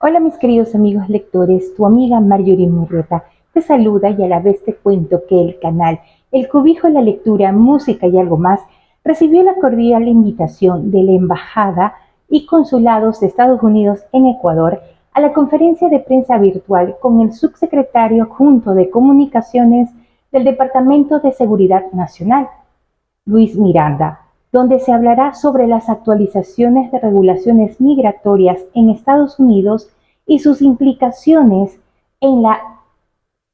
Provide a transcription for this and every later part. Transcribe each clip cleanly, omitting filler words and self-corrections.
Hola mis queridos amigos lectores, tu amiga Marjorie Murrieta te saluda y a la vez te cuento que el canal El Cubijo de la Lectura, Música y algo más recibió la cordial invitación de la Embajada y Consulados de Estados Unidos en Ecuador a la conferencia de prensa virtual con el subsecretario adjunto de Comunicaciones del Departamento de Seguridad Nacional, Luis Miranda, donde se hablará sobre las actualizaciones de regulaciones migratorias en Estados Unidos y sus implicaciones en la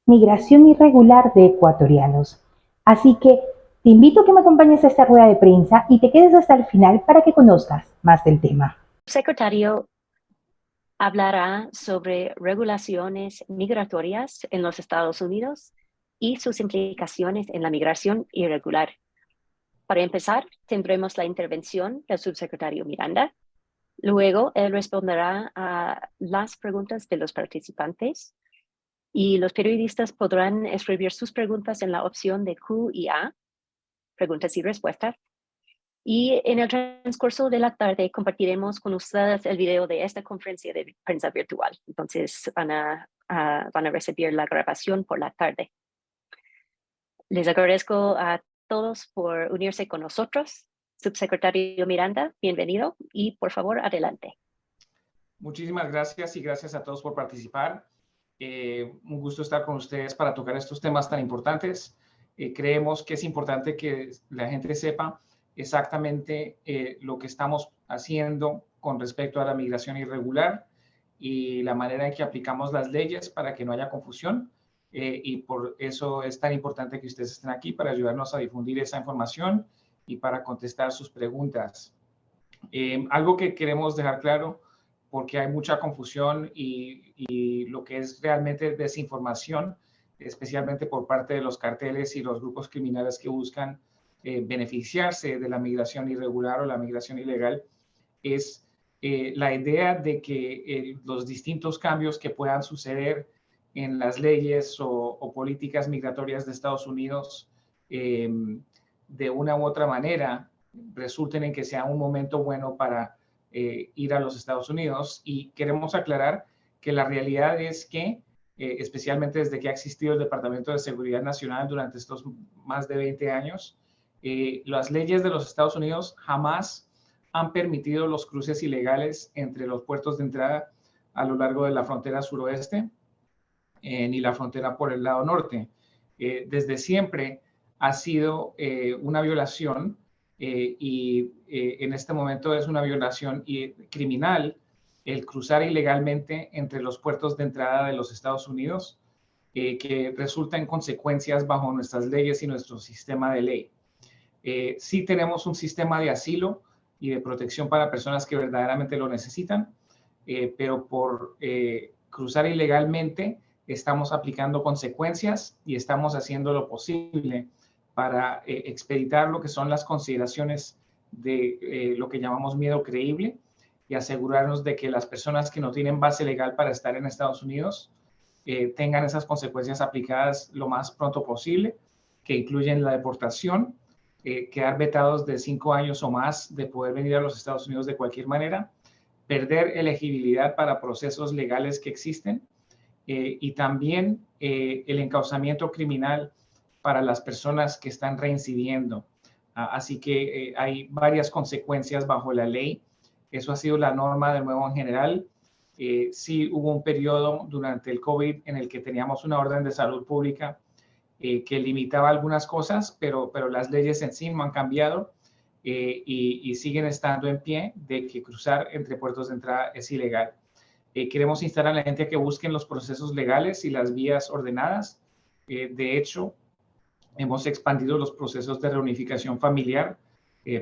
migración irregular de ecuatorianos. Así que te invito a que me acompañes a esta rueda de prensa y te quedes hasta el final para que conozcas más del tema. El secretario hablará sobre regulaciones migratorias en los Estados Unidos y sus implicaciones en la migración irregular. Para empezar, tendremos la intervención del subsecretario Miranda. Luego, él responderá a las preguntas de los participantes y los periodistas podrán escribir sus preguntas en la opción de Q y A, preguntas y respuestas. Y en el transcurso de la tarde compartiremos con ustedes el video de esta conferencia de prensa virtual. Entonces van a recibir la grabación por la tarde. Les agradezco a todos por unirse con nosotros. Subsecretario Miranda, bienvenido y por favor, adelante. Muchísimas gracias y gracias a todos por participar. Un gusto estar con ustedes para tocar estos temas tan importantes. Creemos que es importante que la gente sepa exactamente lo que estamos haciendo con respecto a la migración irregular y la manera en que aplicamos las leyes para que no haya confusión. Y por eso es tan importante que ustedes estén aquí para ayudarnos a difundir esa información y para contestar sus preguntas. Algo que queremos dejar claro, porque hay mucha confusión y lo que es realmente desinformación, especialmente por parte de los carteles y los grupos criminales que buscan beneficiarse de la migración irregular o la migración ilegal, es la idea de que los distintos cambios que puedan suceder en las leyes o políticas migratorias de Estados Unidos de una u otra manera resulten en que sea un momento bueno para ir a los Estados Unidos. Y queremos aclarar que la realidad es que, especialmente desde que ha existido el Departamento de Seguridad Nacional durante estos más de 20 años, las leyes de los Estados Unidos jamás han permitido los cruces ilegales entre los puertos de entrada a lo largo de la frontera suroeste ni la frontera por el lado norte. Desde siempre ha sido una violación y en este momento es una violación criminal el cruzar ilegalmente entre los puertos de entrada de los Estados Unidos, que resulta en consecuencias bajo nuestras leyes y nuestro sistema de ley. Sí tenemos un sistema de asilo y de protección para personas que verdaderamente lo necesitan, pero por cruzar ilegalmente estamos aplicando consecuencias y estamos haciendo lo posible para expeditar lo que son las consideraciones de lo que llamamos miedo creíble y asegurarnos de que las personas que no tienen base legal para estar en Estados Unidos tengan esas consecuencias aplicadas lo más pronto posible, que incluyen la deportación, quedar vetados de 5 años o más de poder venir a los Estados Unidos de cualquier manera, perder elegibilidad para procesos legales que existen y también el encauzamiento criminal para las personas que están reincidiendo. Así que hay varias consecuencias bajo la ley. Eso ha sido la norma de nuevo en general. Sí hubo un periodo durante el COVID en el que teníamos una orden de salud pública que limitaba algunas cosas, pero las leyes en sí no han cambiado y siguen estando en pie de que cruzar entre puertos de entrada es ilegal. Queremos instar a la gente a que busquen los procesos legales y las vías ordenadas. De hecho, hemos expandido los procesos de reunificación familiar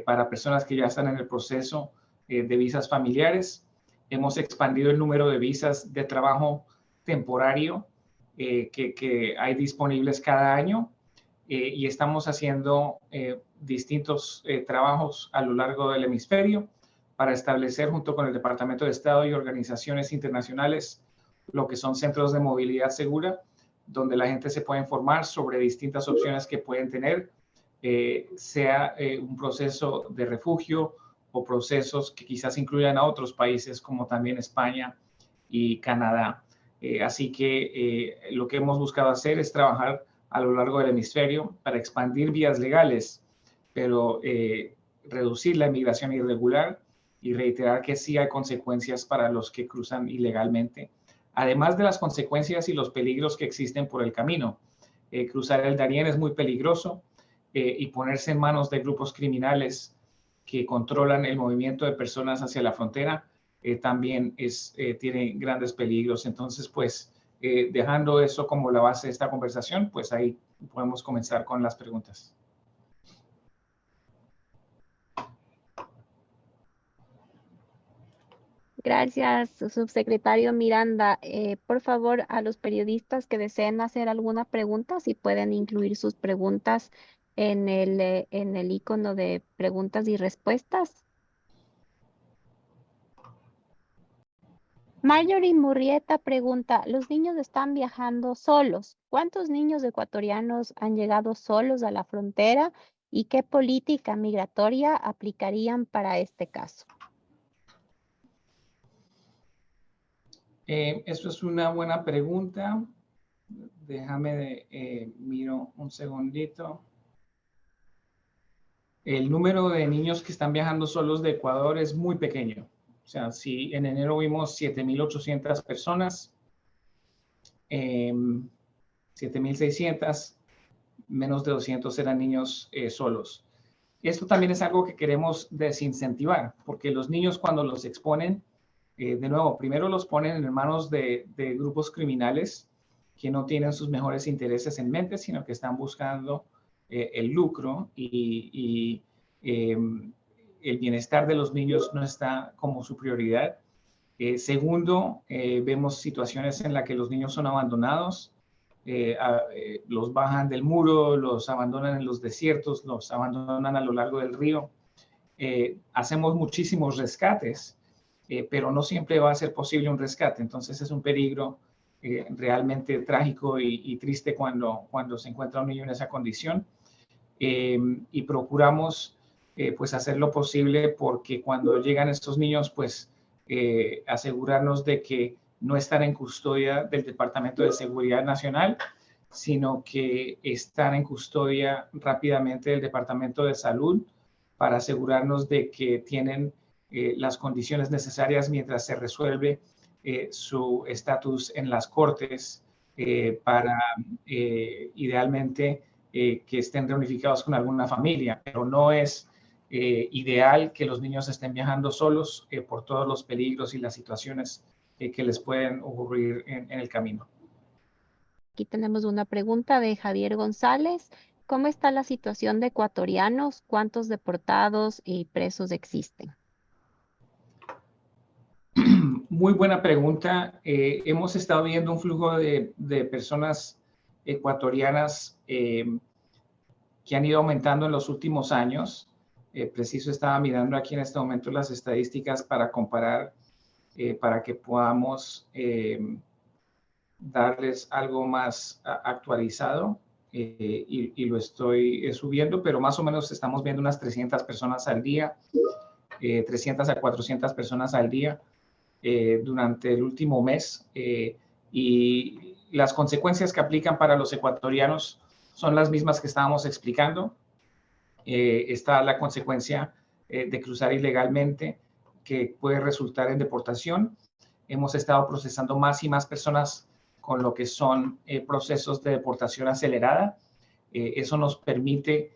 para personas que ya están en el proceso de visas familiares. Hemos expandido el número de visas de trabajo temporario que hay disponibles cada año y estamos haciendo distintos trabajos a lo largo del hemisferio para establecer junto con el Departamento de Estado y organizaciones internacionales lo que son centros de movilidad segura, donde la gente se puede informar sobre distintas opciones que pueden tener, sea un proceso de refugio o procesos que quizás incluyan a otros países como también España y Canadá. Así que lo que hemos buscado hacer es trabajar a lo largo del hemisferio para expandir vías legales, pero reducir la inmigración irregular y reiterar que sí hay consecuencias para los que cruzan ilegalmente, además de las consecuencias y los peligros que existen por el camino. Cruzar el Darién es muy peligroso y ponerse en manos de grupos criminales que controlan el movimiento de personas hacia la frontera también tiene grandes peligros. Entonces, pues, dejando eso como la base de esta conversación, pues ahí podemos comenzar con las preguntas. Gracias, subsecretario Miranda. Por favor, a los periodistas que deseen hacer alguna pregunta, si pueden incluir sus preguntas en el icono de preguntas y respuestas. Marjorie Murrieta pregunta, los niños están viajando solos. ¿Cuántos niños ecuatorianos han llegado solos a la frontera y qué política migratoria aplicarían para este caso? Eso es una buena pregunta. Déjame miro un segundito. El número de niños que están viajando solos de Ecuador es muy pequeño. O sea, si en enero vimos 7.800 personas, 7.600, menos de 200 eran niños solos. Esto también es algo que queremos desincentivar, porque los niños cuando los exponen, de nuevo, primero los ponen en manos de grupos criminales que no tienen sus mejores intereses en mente, sino que están buscando el lucro y el bienestar de los niños no está como su prioridad. Segundo, vemos situaciones en las que los niños son abandonados, los bajan del muro, los abandonan en los desiertos, los abandonan a lo largo del río. Hacemos muchísimos rescates, pero no siempre va a ser posible un rescate. Entonces es un peligro realmente trágico y triste cuando se encuentra un niño en esa condición. Y procuramos pues hacer lo posible porque cuando llegan estos niños, pues asegurarnos de que no están en custodia del Departamento de Seguridad Nacional, sino que están en custodia rápidamente del Departamento de Salud para asegurarnos de que tienen las condiciones necesarias mientras se resuelve su estatus en las cortes para idealmente que estén reunificados con alguna familia, pero no es ideal que los niños estén viajando solos por todos los peligros y las situaciones que les pueden ocurrir en el camino. Aquí tenemos una pregunta de Javier González. ¿Cómo está la situación de ecuatorianos? ¿Cuántos deportados y presos existen? Muy buena pregunta. Hemos estado viendo un flujo de personas ecuatorianas que han ido aumentando en los últimos años. Preciso estaba mirando aquí en este momento las estadísticas para comparar, para que podamos darles algo más actualizado y lo estoy subiendo, pero más o menos estamos viendo unas 300 personas al día, 300 a 400 personas al día durante el último mes y las consecuencias que aplican para los ecuatorianos son las mismas que estábamos explicando. Está la consecuencia de cruzar ilegalmente que puede resultar en deportación. Hemos estado procesando más y más personas con lo que son procesos de deportación acelerada. Eso nos permite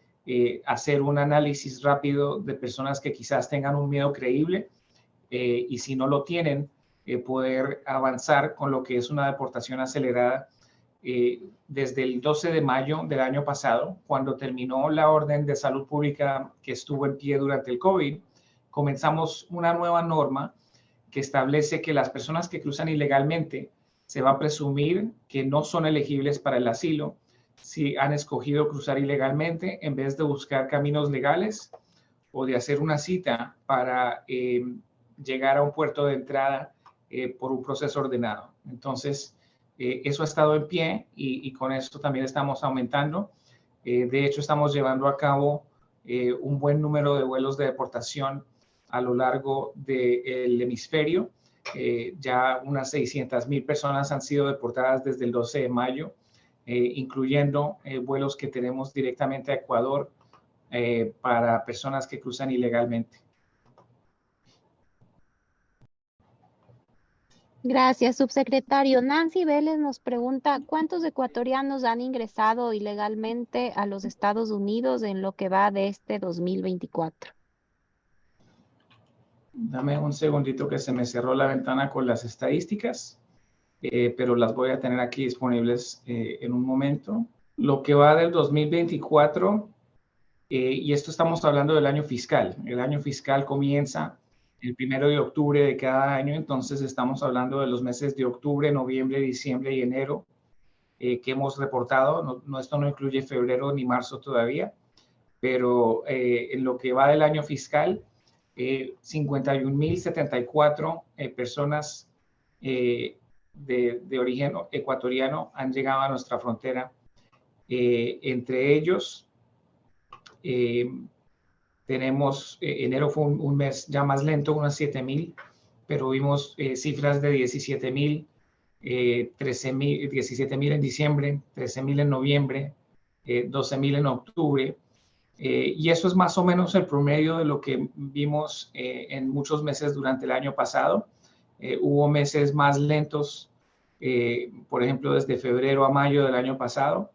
hacer un análisis rápido de personas que quizás tengan un miedo creíble y si no lo tienen, poder avanzar con lo que es una deportación acelerada. Desde el 12 de mayo del año pasado, cuando terminó la orden de salud pública que estuvo en pie durante el COVID, comenzamos una nueva norma que establece que las personas que cruzan ilegalmente se va a presumir que no son elegibles para el asilo si han escogido cruzar ilegalmente en vez de buscar caminos legales o de hacer una cita para llegar a un puerto de entrada por un proceso ordenado. Entonces, eso ha estado en pie y con esto también estamos aumentando. De hecho, estamos llevando a cabo un buen número de vuelos de deportación a lo largo del hemisferio. Ya unas 600,000 personas han sido deportadas desde el 12 de mayo, incluyendo vuelos que tenemos directamente a Ecuador para personas que cruzan ilegalmente. Gracias, subsecretario. Nancy Vélez nos pregunta, ¿cuántos ecuatorianos han ingresado ilegalmente a los Estados Unidos en lo que va de este 2024? Dame un segundito que se me cerró la ventana con las estadísticas, pero las voy a tener aquí disponibles en un momento. Lo que va del 2024, y esto estamos hablando del año fiscal. El año fiscal comienza el 1 de octubre de cada año, entonces estamos hablando de los meses de octubre, noviembre, diciembre y enero que hemos reportado. Esto no incluye febrero ni marzo todavía, pero en lo que va del año fiscal, 51,074 personas de origen ecuatoriano han llegado a nuestra frontera. Entre ellos, tenemos, enero fue un mes ya más lento, unas 7,000, pero vimos cifras de 17,000, 13,000, 17,000 en diciembre, 13,000 en noviembre, 12,000 en octubre. Y eso es más o menos el promedio de lo que vimos en muchos meses durante el año pasado. Hubo meses más lentos, por ejemplo, desde febrero a mayo del año pasado,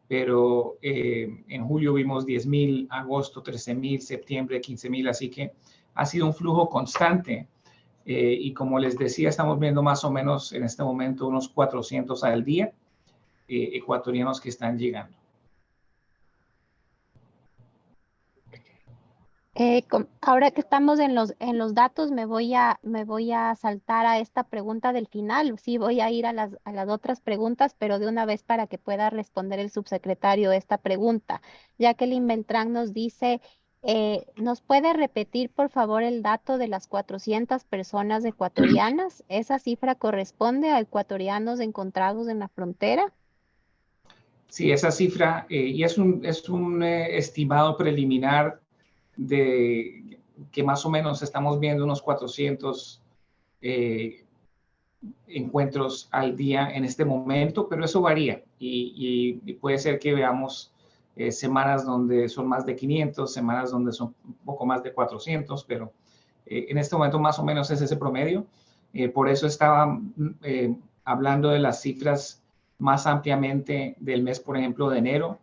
pero en julio vimos 10,000, agosto 13,000, septiembre 15,000, así que ha sido un flujo constante. Y como les decía, estamos viendo más o menos en este momento unos 400 al día ecuatorianos que están llegando. Ahora que estamos en los datos, me voy a saltar a esta pregunta del final. Sí, voy a ir a las otras preguntas, pero de una vez para que pueda responder el subsecretario esta pregunta. Jacqueline Beltrán nos dice, ¿nos puede repetir, por favor, el dato de las 400 personas ecuatorianas? ¿Esa cifra corresponde a ecuatorianos encontrados en la frontera? Sí, esa cifra, y es un estimado preliminar de que más o menos estamos viendo unos 400 encuentros al día en este momento, pero eso varía y puede ser que veamos semanas donde son más de 500, semanas donde son un poco más de 400, pero en este momento más o menos es ese promedio. Por eso estaba hablando de las cifras más ampliamente del mes, por ejemplo, de enero,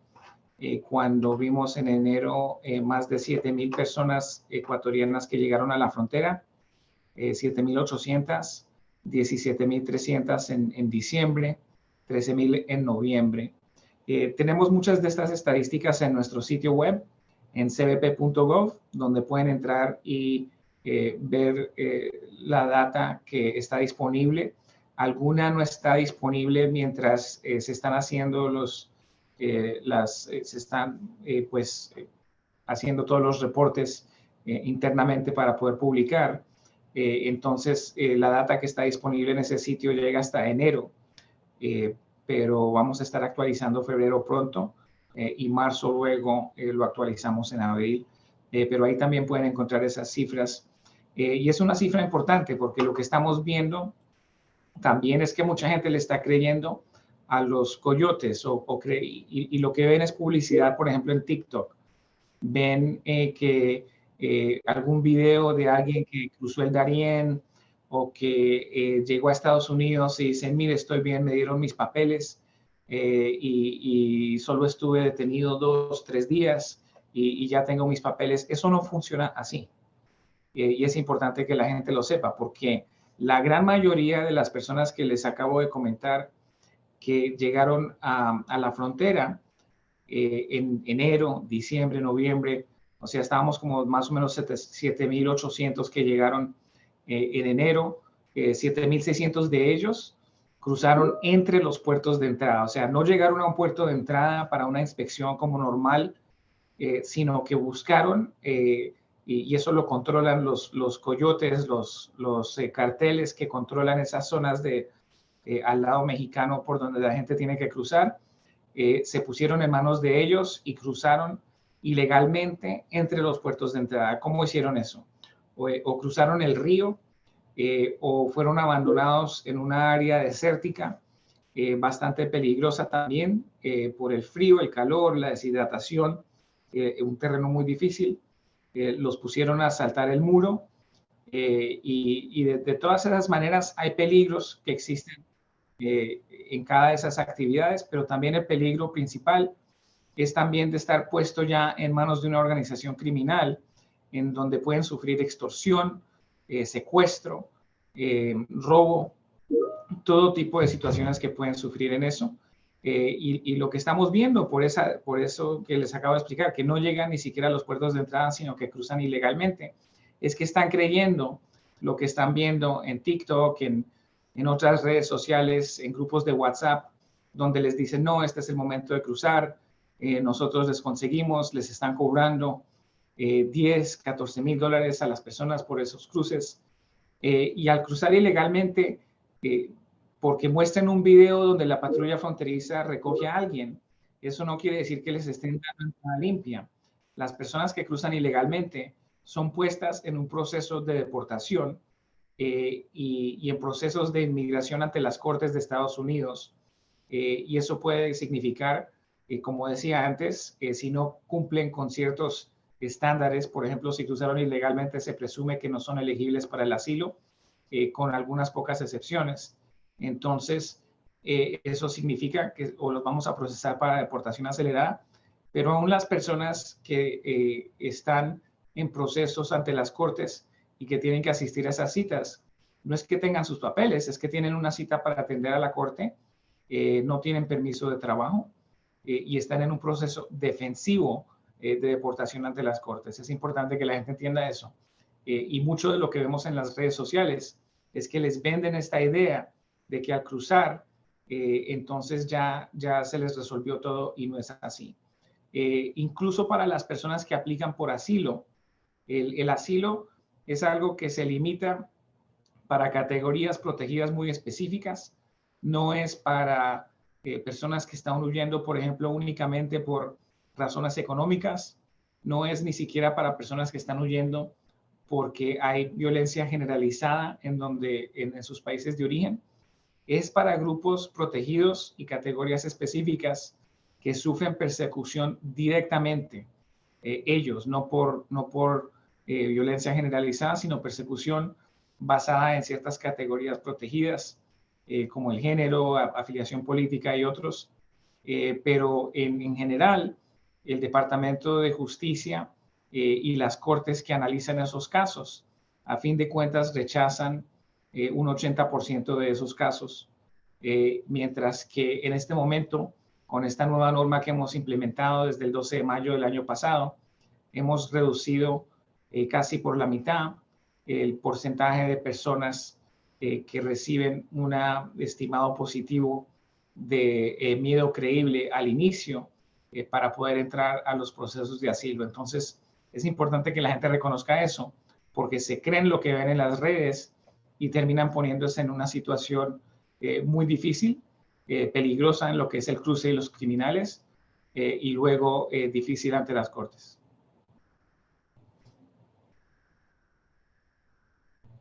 cuando vimos en enero más de 7,000 personas ecuatorianas que llegaron a la frontera, 7,800, 17,300 en diciembre, 13,000 en noviembre. Tenemos muchas de estas estadísticas en nuestro sitio web, en cbp.gov, donde pueden entrar y ver la data que está disponible. Alguna no está disponible mientras se están haciendo se están haciendo todos los reportes internamente para poder publicar. Entonces, la data que está disponible en ese sitio llega hasta enero, pero vamos a estar actualizando febrero pronto y marzo luego lo actualizamos en abril. Pero ahí también pueden encontrar esas cifras. Y es una cifra importante porque lo que estamos viendo también es que mucha gente le está creyendo a los coyotes y lo que ven es publicidad, por ejemplo, en TikTok. Ven que algún video de alguien que cruzó el Darién o que llegó a Estados Unidos y dicen, mire, estoy bien, me dieron mis papeles y solo estuve detenido 2 o 3 días y ya tengo mis papeles. Eso no funciona así. Y es importante que la gente lo sepa porque la gran mayoría de las personas que les acabo de comentar que llegaron a la frontera en enero, diciembre, noviembre, o sea, estábamos como más o menos 7,800 que llegaron en enero, 7,600 de ellos cruzaron entre los puertos de entrada, o sea, no llegaron a un puerto de entrada para una inspección como normal, sino que buscaron, y eso lo controlan los coyotes, los carteles que controlan esas zonas al lado mexicano por donde la gente tiene que cruzar, se pusieron en manos de ellos y cruzaron ilegalmente entre los puertos de entrada. ¿Cómo hicieron eso? O cruzaron el río o fueron abandonados en una área desértica, bastante peligrosa también por el frío, el calor, la deshidratación, un terreno muy difícil. Los pusieron a saltar el muro y de todas esas maneras hay peligros que existen en cada de esas actividades, pero también el peligro principal es también de estar puesto ya en manos de una organización criminal en donde pueden sufrir extorsión, secuestro, robo, todo tipo de situaciones que pueden sufrir en eso. Y lo que estamos viendo por eso que les acabo de explicar, que no llegan ni siquiera a los puertos de entrada, sino que cruzan ilegalmente, es que están creyendo lo que están viendo en TikTok, en otras redes sociales, en grupos de WhatsApp, donde les dicen, no, este es el momento de cruzar, nosotros les conseguimos, les están cobrando 10, 14 mil dólares a las personas por esos cruces. Y al cruzar ilegalmente, porque muestran un video donde la patrulla fronteriza recoge a alguien, eso no quiere decir que les estén dando entrada limpia. Las personas que cruzan ilegalmente son puestas en un proceso de deportación y en procesos de inmigración ante las cortes de Estados Unidos. Y eso puede significar, como decía antes, si no cumplen con ciertos estándares, por ejemplo, si cruzaron ilegalmente, se presume que no son elegibles para el asilo, con algunas pocas excepciones. Entonces, eso significa que o los vamos a procesar para deportación acelerada, pero aún las personas que están en procesos ante las cortes y que tienen que asistir a esas citas, no es que tengan sus papeles, es que tienen una cita para atender a la corte, no tienen permiso de trabajo y están en un proceso defensivo de deportación ante las cortes. Es importante que la gente entienda eso. Y mucho de lo que vemos en las redes sociales es que les venden esta idea de que al cruzar, entonces ya se les resolvió todo y no es así. Incluso para las personas que aplican por asilo, el asilo es algo que se limita para categorías protegidas muy específicas, no es para personas que están huyendo, por ejemplo, únicamente por razones económicas, no es ni siquiera para personas que están huyendo porque hay violencia generalizada en sus países de origen, es para grupos protegidos y categorías específicas que sufren persecución directamente, ellos, no por violencia generalizada, sino persecución basada en ciertas categorías protegidas, como el género, afiliación política y otros. Pero en general, el Departamento de Justicia y las cortes que analizan esos casos, a fin de cuentas, rechazan un 80% de esos casos, mientras que en este momento, con esta nueva norma que hemos implementado desde el 12 de mayo del año pasado, hemos reducido casi por la mitad el porcentaje de personas que reciben un estimado positivo de miedo creíble al inicio para poder entrar a los procesos de asilo. Entonces, es importante que la gente reconozca eso, porque se creen lo que ven en las redes y terminan poniéndose en una situación muy difícil, peligrosa en lo que es el cruce y los criminales, y luego difícil ante las cortes.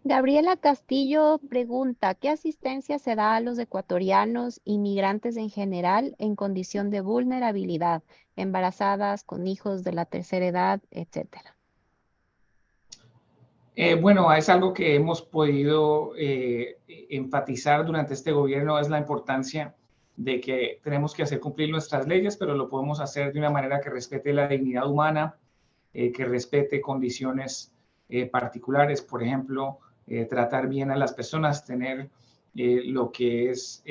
Gabriela Castillo pregunta, ¿qué asistencia se da a los ecuatorianos inmigrantes en general en condición de vulnerabilidad, embarazadas, con hijos de la tercera edad, etcétera? Bueno, es algo que hemos podido enfatizar durante este gobierno, es la importancia de que tenemos que hacer cumplir nuestras leyes, pero lo podemos hacer de una manera que respete la dignidad humana, que respete condiciones particulares, por ejemplo, tratar bien a las personas, tener lo que es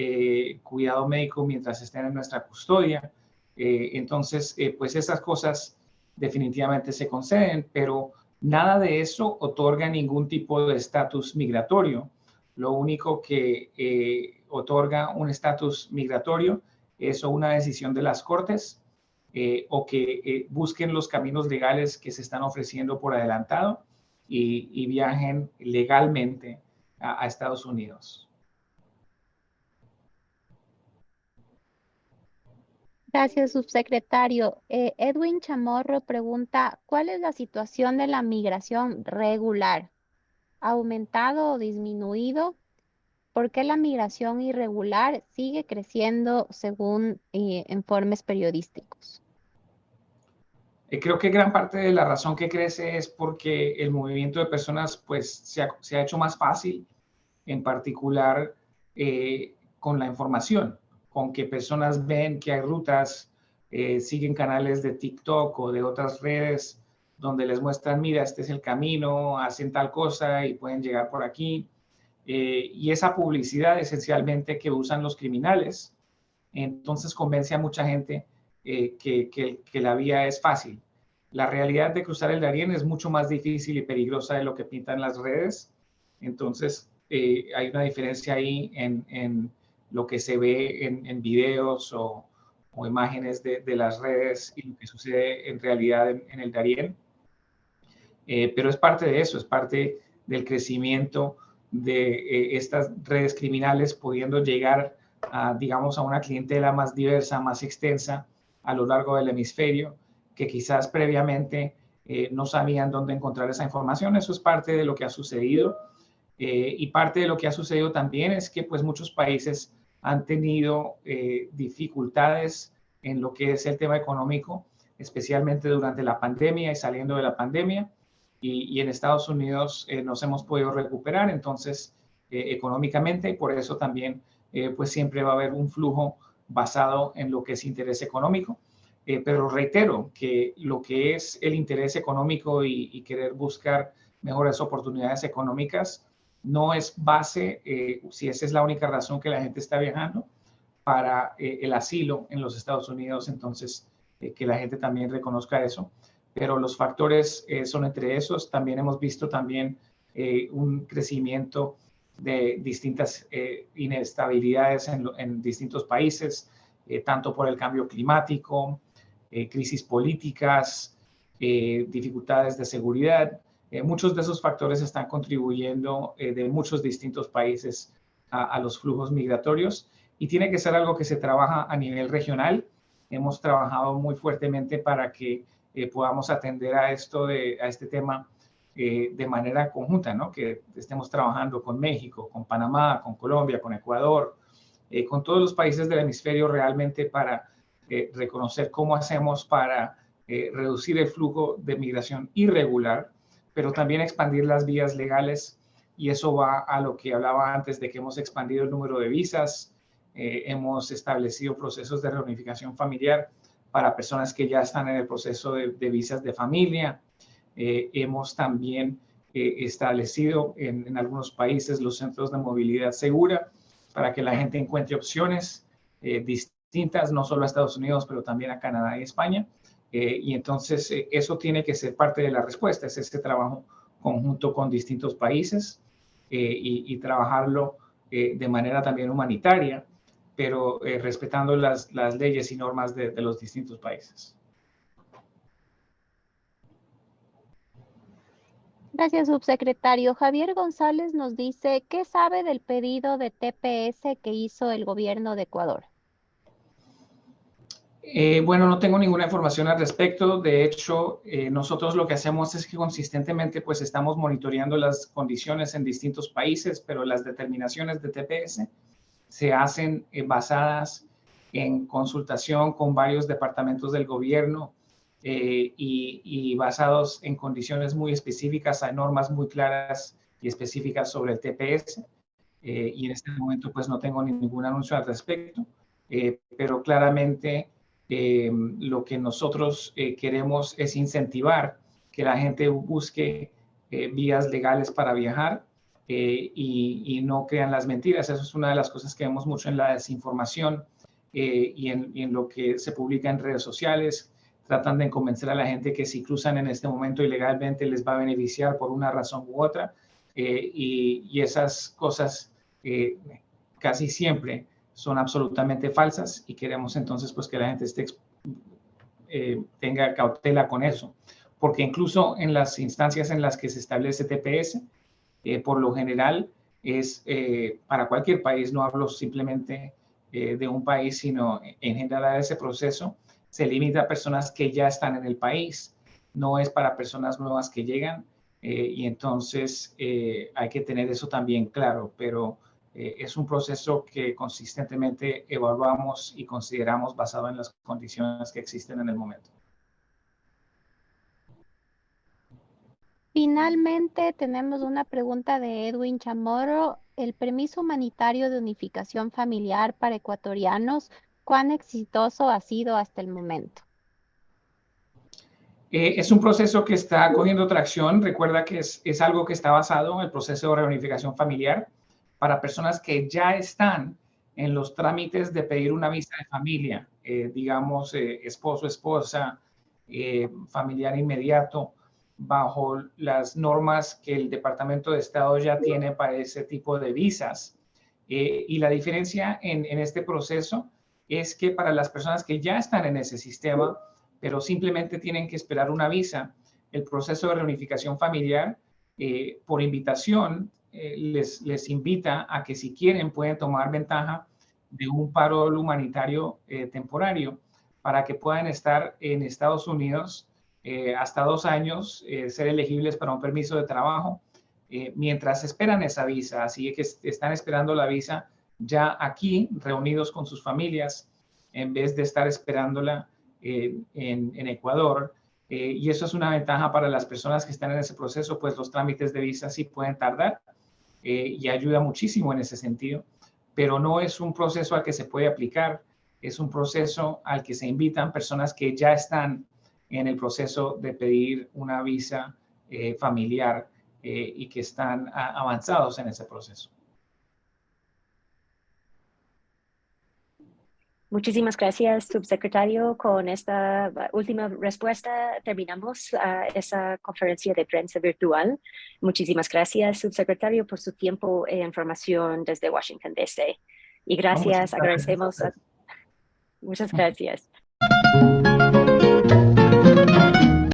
cuidado médico mientras estén en nuestra custodia. Entonces, pues esas cosas definitivamente se conceden, pero nada de eso otorga ningún tipo de estatus migratorio. Lo único que otorga un estatus migratorio es una decisión de las cortes o que busquen los caminos legales que se están ofreciendo por adelantado y viajen legalmente a Estados Unidos. Gracias, subsecretario. Edwin Chamorro pregunta, ¿cuál es la situación de la migración regular? aumentado o disminuido? ¿Por qué la migración irregular sigue creciendo según informes periodísticos? Creo que gran parte de la razón que crece es porque el movimiento de personas pues, se ha hecho más fácil, en particular con la información, con que personas ven que hay rutas, siguen canales de TikTok o de otras redes donde les muestran, mira, este es el camino, hacen tal cosa y pueden llegar por aquí. Y esa publicidad esencialmente que usan los criminales, entonces convence a mucha gente que la vía es fácil. La realidad de cruzar el Darién es mucho más difícil y peligrosa de lo que pintan las redes. Entonces, hay una diferencia ahí en lo que se ve en videos o imágenes de las redes y lo que sucede en realidad en el Darién. Pero es parte de eso, es parte del crecimiento de estas redes criminales pudiendo llegar a, digamos, a una clientela más diversa, más extensa a lo largo del hemisferio, que quizás previamente no sabían dónde encontrar esa información. Eso es parte de lo que ha sucedido. Y parte de lo que ha sucedido también es que pues muchos países han tenido dificultades en lo que es el tema económico, especialmente durante la pandemia y saliendo de la pandemia. Y en Estados Unidos nos hemos podido recuperar, entonces, económicamente, y por eso también, pues siempre va a haber un flujo basado en lo que es interés económico. Pero reitero que lo que es el interés económico y querer buscar mejores oportunidades económicas no es base, si esa es la única razón que la gente está viajando, para el asilo en los Estados Unidos, entonces que la gente también reconozca eso. Pero los factores son entre esos. También hemos visto también un crecimiento de distintas inestabilidades en distintos países, tanto por el cambio climático, crisis políticas, dificultades de seguridad. Muchos de esos factores están contribuyendo de muchos distintos países a los flujos migratorios y tiene que ser algo que se trabaja a nivel regional. Hemos trabajado muy fuertemente para que podamos atender a este tema de manera conjunta, ¿no? Que estemos trabajando con México, con Panamá, con Colombia, con Ecuador, con todos los países del hemisferio realmente para reconocer cómo hacemos para reducir el flujo de migración irregular, pero también expandir las vías legales, y eso va a lo que hablaba antes de que hemos expandido el número de visas, hemos establecido procesos de reunificación familiar para personas que ya están en el proceso de visas de familia. Hemos también establecido en algunos países los centros de movilidad segura para que la gente encuentre opciones distintas, no solo a Estados Unidos, pero también a Canadá y España. Y entonces eso tiene que ser parte de la respuesta, es este trabajo conjunto con distintos países y trabajarlo de manera también humanitaria, pero respetando las leyes y normas de los distintos países. Gracias, subsecretario. Javier González nos dice, ¿qué sabe del pedido de TPS que hizo el gobierno de Ecuador? Bueno, no tengo ninguna información al respecto. De hecho, nosotros lo que hacemos es que consistentemente pues estamos monitoreando las condiciones en distintos países, pero las determinaciones de TPS se hacen basadas en consultación con varios departamentos del gobierno y basados en condiciones muy específicas. Hay normas muy claras y específicas sobre el TPS y en este momento pues no tengo ningún anuncio al respecto, pero claramente lo que nosotros queremos es incentivar que la gente busque vías legales para viajar y no crean las mentiras. Eso es una de las cosas que vemos mucho en la desinformación y en lo que se publica en redes sociales. Tratan de convencer a la gente que si cruzan en este momento ilegalmente les va a beneficiar por una razón u otra y esas cosas casi siempre son absolutamente falsas y queremos entonces pues que la gente tenga cautela con eso, porque incluso en las instancias en las que se establece TPS, por lo general es para cualquier país, no hablo simplemente de un país, sino en general ese proceso se limita a personas que ya están en el país, no es para personas nuevas que llegan, y entonces hay que tener eso también claro, pero es un proceso que consistentemente evaluamos y consideramos basado en las condiciones que existen en el momento. Finalmente, tenemos una pregunta de Edwin Chamorro. ¿El permiso humanitario de unificación familiar para ecuatorianos, cuán exitoso ha sido hasta el momento? Es un proceso que está cogiendo tracción. Recuerda que es algo que está basado en el proceso de reunificación familiar para personas que ya están en los trámites de pedir una visa de familia, digamos, esposo, esposa, familiar inmediato, bajo las normas que el Departamento de Estado ya tiene para ese tipo de visas. Y la diferencia en este proceso es que para las personas que ya están en ese sistema, pero simplemente tienen que esperar una visa, el proceso de reunificación familiar, por invitación, les invita a que si quieren pueden tomar ventaja de un paro humanitario temporario para que puedan estar en Estados Unidos hasta 2 años, ser elegibles para un permiso de trabajo, mientras esperan esa visa. Así que están esperando la visa ya aquí, reunidos con sus familias, en vez de estar esperándola en Ecuador. Y eso es una ventaja para las personas que están en ese proceso, pues los trámites de visa sí pueden tardar y ayuda muchísimo en ese sentido, pero no es un proceso al que se puede aplicar, es un proceso al que se invitan personas que ya están en el proceso de pedir una visa familiar y que están avanzados en ese proceso. Muchísimas gracias, subsecretario. Con esta última respuesta terminamos esa conferencia de prensa virtual. Muchísimas gracias, subsecretario, por su tiempo e información desde Washington, D.C. Y gracias, agradecemos. Muchas gracias.